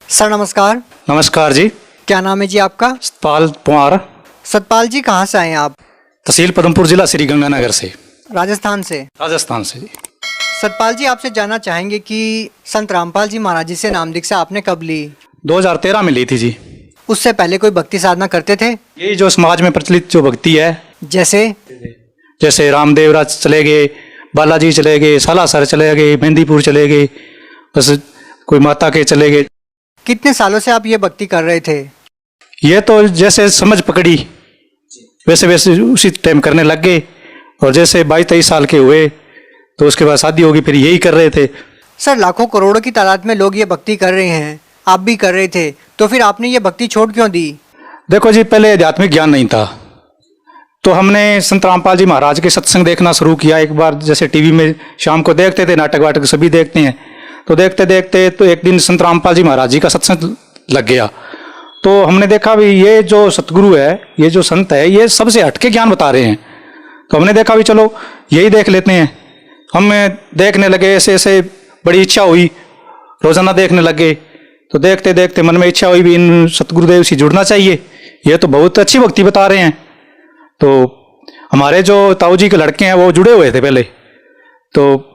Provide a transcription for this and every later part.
Sir नमस्कार। नमस्कार जी। क्या नाम है जी आपका? सतपाल पुआर। सतपाल जी, कहाँ से आए हैं आप? तहसील पदमपुर, जिला श्री गंगानगर से। राजस्थान से? राजस्थान से। सतपाल जी, आपसे जानना चाहेंगे कि संत रामपाल जी महाराज जी से नाम दीक्षा आपने कब ली? 2013 में ली थी जी। उससे पहले कोई भक्ति साधना करते थे? यही जो समाज में प्रचलित जो भक्ति है, जैसे रामदेव राज चले गए, बालाजी चले गए, सालासर चले गए, मेहंदीपुर चले गए, बस कोई माता के चले गए। कितने सालों से आप ये भक्ति कर रहे थे? ये तो जैसे समझ पकड़ी वैसे वैसे उसी टाइम करने लग गए, और जैसे 22-23 साल के हुए तो उसके बाद शादी होगी, फिर यही कर रहे थे। सर, लाखों करोड़ों की तादाद में लोग ये भक्ति कर रहे हैं, आप भी कर रहे थे, तो फिर आपने ये भक्ति छोड़ क्यों दी? देखो जी, पहले आध्यात्मिक ज्ञान नहीं था, तो हमने संत रामपाल जी महाराज के सत्संग देखना शुरू किया। एक बार जैसे टीवी में शाम को देखते थे, नाटक वाटक सभी देखते हैं, तो देखते देखते तो एक दिन संत रामपाल जी महाराज जी का सत्संग लग गया। तो हमने देखा भी ये जो सतगुरु है, ये जो संत है, ये सबसे हटके ज्ञान बता रहे हैं। तो हमने देखा भी चलो यही देख लेते हैं। हम देखने लगे, ऐसे ऐसे बड़ी इच्छा हुई, रोजाना देखने लगे। तो देखते देखते मन में इच्छा हुई भी इन सतगुरुदेव से जुड़ना चाहिए, ये तो बहुत अच्छी भक्ति बता रहे हैं। तो हमारे जो ताऊ जी के लड़के हैं वो जुड़े हुए थे पहले, तो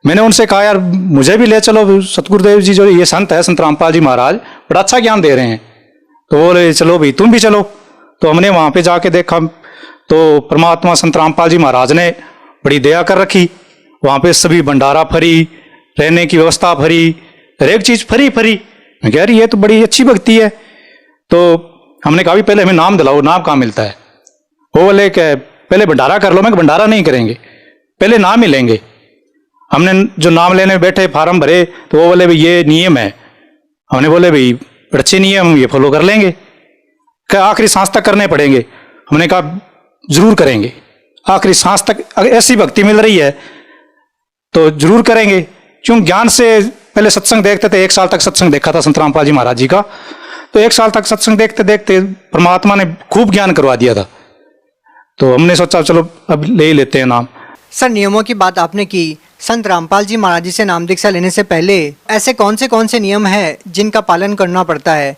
मैंने उनसे कहा यार मुझे भी ले चलो, सतगुरुदेव जी जो ये संत है, संत रामपाल जी महाराज बड़ा अच्छा ज्ञान दे रहे हैं। तो बोले चलो भाई तुम भी चलो। तो हमने वहाँ पे जाके देखा तो परमात्मा संत रामपाल जी महाराज ने बड़ी दया कर रखी। वहाँ पे सभी भंडारा फ्री, रहने की व्यवस्था फ्री, हर एक चीज़ फ्री फ्री। मैं कह रही ये तो बड़ी अच्छी भक्ति है। तो हमने कहा भी पहले हमें नाम दिलाओ, नाम कहाँ मिलता है? वो बोले कि पहले भंडारा कर लो। मैं भंडारा नहीं करेंगे, पहले नाम ही लेंगे। हमने जो नाम लेने बैठे, फार्म भरे, तो वो बोले भाई ये नियम है। हमने बोले भाई अच्छे नियम, ये फॉलो कर लेंगे। क्या आखिरी सांस तक करने पड़ेंगे? हमने कहा जरूर करेंगे, आखिरी सांस तक। अगर ऐसी भक्ति मिल रही है तो जरूर करेंगे। क्यों? ज्ञान से पहले सत्संग देखते थे, 1 साल तक सत्संग देखा था संत रामपाल जी महाराज जी का। तो 1 साल तक सत्संग देखते देखते परमात्मा ने खूब ज्ञान करवा दिया था। तो हमने सोचा चलो अब ले ही लेते हैं नाम। सर, नियमों की बात आपने की, संत रामपाल जी महाराज जी से नाम दीक्षा लेने से पहले ऐसे कौन से नियम हैं जिनका पालन करना पड़ता है?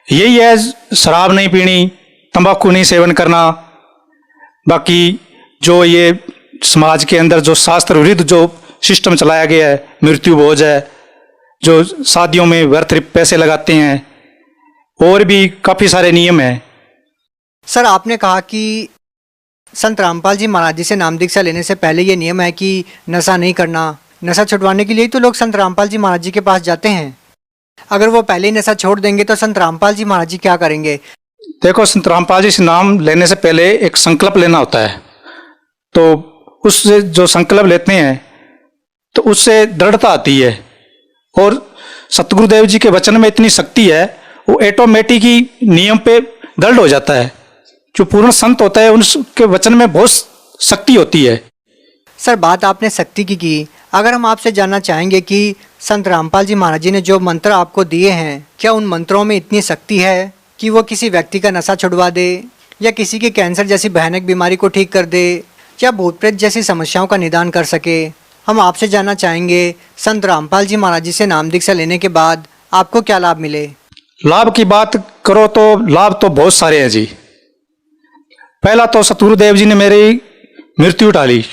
यही है, शराब नहीं पीनी, तंबाकू नहीं सेवन करना, बाकी जो ये समाज के अंदर जो शास्त्र विरुद्ध जो सिस्टम चलाया गया है, मृत्यु भोज है, जो शादियों में व्यर्थ पैसे लगाते हैं, और भी काफ़ी सारे नियम हैं। सर, आपने कहा कि संत रामपाल जी महाराज जी से नाम दीक्षा लेने से पहले ये नियम है कि नशा नहीं करना। नशा छुड़वाने के लिए तो लोग संत रामपाल जी महाराज जी के पास जाते हैं। अगर वो पहले ही नशा छोड़ देंगे तो संत रामपाल जी महाराज जी क्या करेंगे? देखो, संत रामपाल जी से नाम लेने से पहले एक संकल्प लेना होता है। तो उससे जो संकल्प लेते हैं तो उससे दृढ़ता आती है, और सतगुरुदेव जी के वचन में इतनी शक्ति है, वो ऑटोमेटिक ही नियम पे दृढ़ हो जाता है। जो पूर्ण संत होता है उनके वचन में बहुत शक्ति होती है। सर, बात आपने शक्ति की। अगर हम आपसे जानना चाहेंगे कि संत रामपाल जी महाराज जी ने जो मंत्र आपको दिए हैं, क्या उन मंत्रों में इतनी शक्ति है कि वो किसी व्यक्ति का नशा छुड़वा दे, या किसी के कैंसर जैसी भयानक बीमारी को ठीक कर दे, या भूत प्रेत जैसी समस्याओं का निदान कर सके? हम आपसे जानना चाहेंगे, संत रामपाल जी महाराज जी से नाम दीक्षा लेने के बाद आपको क्या लाभ मिले? लाभ की बात करो तो लाभ तो बहुत सारे हैं जी। पहला तो सतगुरुदेव जी ने मेरी मृत्यु टाली।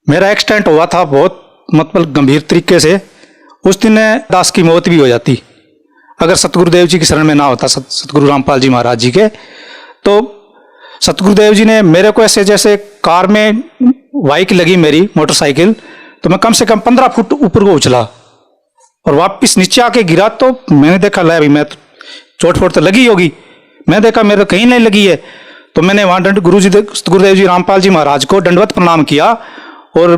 मेरा एक्सीडेंट हुआ था बहुत मतलब गंभीर तरीके से। उस दिन दास की मौत भी हो जाती अगर सतगुरुदेव जी की शरण में ना होता, सतगुरु रामपाल जी महाराज जी के। तो सतगुरुदेव जी ने मेरे को ऐसे, जैसे कार में बाइक लगी मेरी मोटरसाइकिल, तो मैं कम से कम 15 फुट ऊपर को उछला और वापस नीचे आके गिरा। तो मैंने देखा ले भाई मैं चोट फोट तो लगी होगी। मैं देखा मेरे कहीं नहीं लगी है। तो मैंने वहाँ सतगुरुदेव जी रामपाल जी महाराज को दंडवत प्रणाम किया और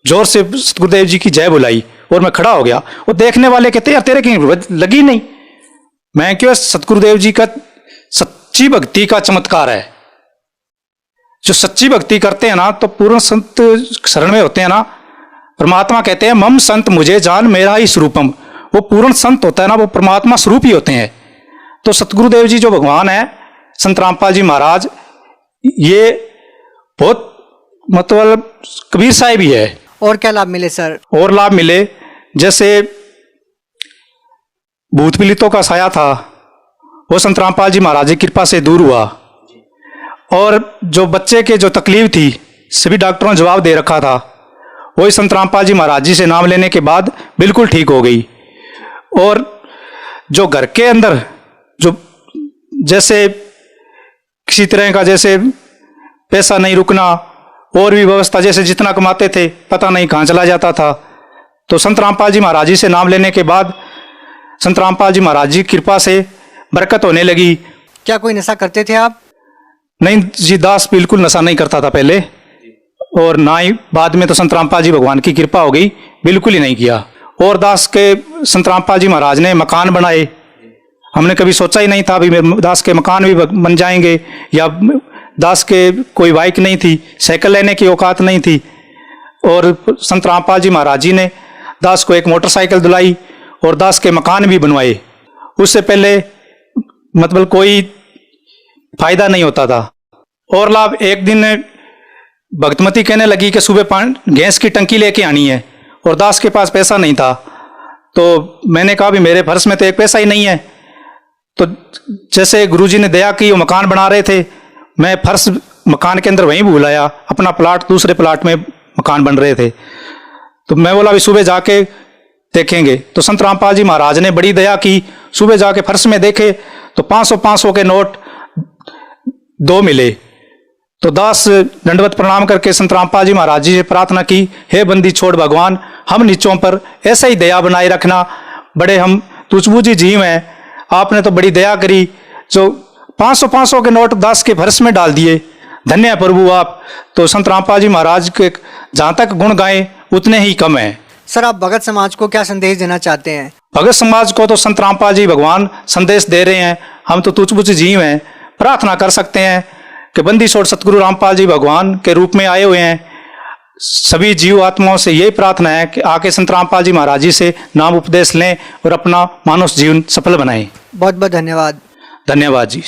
जोर से सतगुरुदेव जी की जय बुलाई, और मैं खड़ा हो गया। वो देखने वाले कहते यार तेरे कहीं लगी नहीं। मैं क्यों? सतगुरुदेव जी का सच्ची भक्ति का चमत्कार है। जो सच्ची भक्ति करते हैं ना, तो पूर्ण संत शरण में होते हैं ना, परमात्मा कहते हैं मम संत मुझे जान मेरा ही स्वरूपम। वो पूर्ण संत होता है ना, वो परमात्मा स्वरूप ही होते हैं। तो सतगुरुदेव जी जो भगवान है, संत रामपाल जी महाराज, ये बहुत मतलब कबीर साहिब ही है। और क्या लाभ मिले सर? और लाभ मिले, जैसे भूत पीड़ितों का साया था वो संत रामपाल जी महाराज की कृपा से दूर हुआ। और जो बच्चे के जो तकलीफ थी सभी डॉक्टरों ने जवाब दे रखा था, वही संत रामपाल जी महाराज जी से नाम लेने के बाद बिल्कुल ठीक हो गई। और जो घर के अंदर जो जैसे किसी तरह का जैसे पैसा नहीं रुकना और भी व्यवस्था जैसे जितना कमाते थे पता नहीं कहाँ चला जाता था, तो संत रामपाल जी महाराज जी से नाम लेने के बाद संत रामपाल जी महाराज जी की कृपा से बरकत होने लगी। क्या कोई नशा करते थे आप? नहीं जी, दास बिल्कुल नशा नहीं करता था पहले, और ना ही बाद में तो संत रामपाल जी भगवान की कृपा हो गई, बिल्कुल ही नहीं किया। और दास के संत रामपाल जी महाराज ने मकान बनाए, हमने कभी सोचा ही नहीं था भी दास के मकान भी बन जाएंगे, या दास के कोई बाइक नहीं थी, साइकिल लेने की औकात नहीं थी, और संत रामपाल जी महाराज जी ने दास को एक मोटरसाइकिल दिलाई और दास के मकान भी बनवाए। उससे पहले मतलब कोई फायदा नहीं होता था। और लाभ, एक दिन भक्तमती कहने लगी कि सुबह गैस की टंकी लेके आनी है, और दास के पास पैसा नहीं था। तो मैंने कहा भी मेरे फर्श में तो एक पैसा ही नहीं है। तो जैसे गुरुजी ने दया की, वो मकान बना रहे थे, मैं फर्श मकान के अंदर वहीं भूल आया, अपना प्लाट दूसरे प्लाट में मकान बन रहे थे। तो मैं बोला भी सुबह जाके देखेंगे। तो संत रामपाल जी महाराज ने बड़ी दया की, सुबह जाके फर्श में देखे तो 500 के नोट 2 मिले। तो दास दंडवत प्रणाम करके संत रामपाल जी महाराज जी से प्रार्थना की, हे बंदी छोड़ भगवान, हम नीचों पर ऐसा ही दया बनाए रखना, बड़े हम तुझबूझी जीव हैं, आपने तो बड़ी दया करी, जो 500 के नोट दास के फर्श में डाल दिए, धन्य है प्रभु आप। तो संत रामपाल जी महाराज के जहाँ तक गुण गाएं उतने ही कम है। सर, आप भगत समाज को क्या संदेश देना चाहते हैं? भगत समाज को तो संत रामपाल जी भगवान संदेश दे रहे हैं, हम तो तुझबूझी जीव हैं, प्रार्थना कर सकते हैं कि बंदी छोड़ सतगुरु रामपाल जी भगवान के रूप में आए हुए हैं। सभी जीव आत्माओं से यही प्रार्थना है कि आके संत रामपाल जी महाराज जी से नाम उपदेश लें और अपना मानव जीवन सफल बनाएं। बहुत बहुत धन्यवाद। धन्यवाद जी।